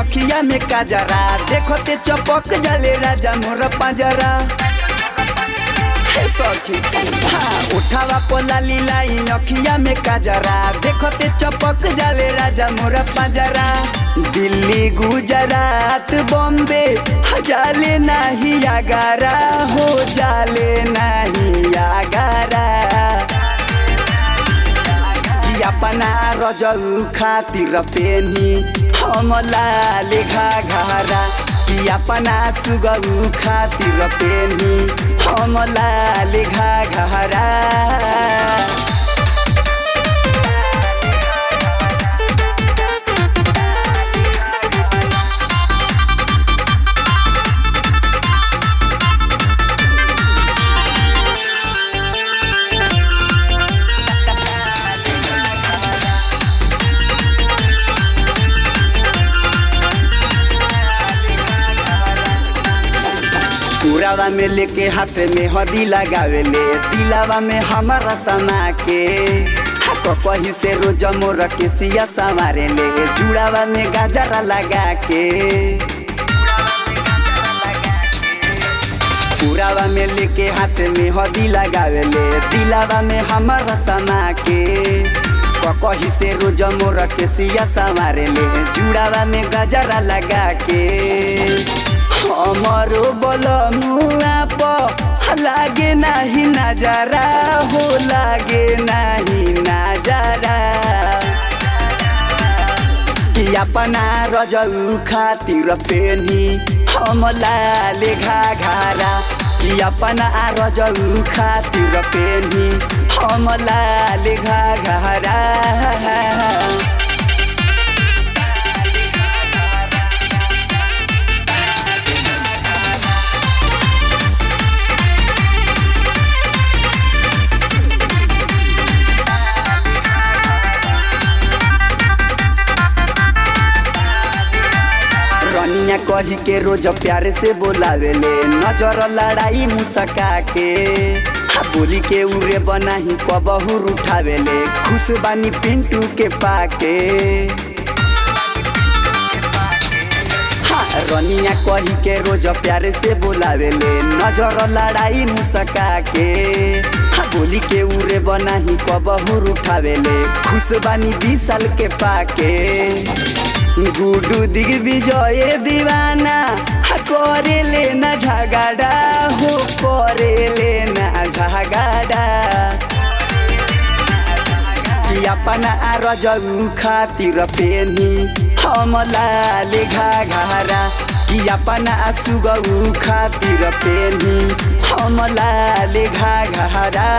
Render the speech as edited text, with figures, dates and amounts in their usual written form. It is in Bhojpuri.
अखिया में काजरा देखते चपक जले राजा मोर पाजरा सखी हाँ उठावा पोला लीलाई अखिया में काजरा देखते चपक जले राजा मोर पाजरा दिल्ली गुजरात बॉम्बे जाले नहीं आगारा हो जाले नहीं आगारा अपना रजऊ खातिर पेनी हमला लेखा घारा कि अपना सुगऊ खातिर पेनी हमला लेखा घारा पुरावा में लेके हाथ में हदी लगावेले दिलावा में हमारा समा के हाथ कही से रोज मोर के सिया संवारे ले जुड़ावा में गाजरा लगा के पुरावा में लेके हाथ में हदी लगावेले दिलावा में हमारा समा के कही से रोज मोर के सिया संवारे ले जुड़ावा में गाजरा लगा के हमारो बलमुआ प लागे नहीं नजारा हो लागे नहीं नजारा कि अपना रजऊ खातिर पेनी हमला लेखा घारा कि अपना रजऊ खातिर पेनी हमला लेखा घारा रनिया कही के रोज प्यार से बोलावेले नजर लड़ाई मुस्का के बोली के उरे बनाही कबहूर उठावेले खुश बानी पिंटू के पाके हाँ रनिया कही के रोज प्यार से बोलावेले नजर लड़ाई मुस्का के बोली के उरे बनाही कबहूर उठावेले खुश बानी 20 साल के पाके गुडू दिग्विजय दीवाना करे लेना झगड़ा हो करे लेना झगड़ा कि अपना रजऊ खातिर पेनी हमला लेखा घारा कि अपना सुगऊ खातिर पेनी हमला लेखा घारा।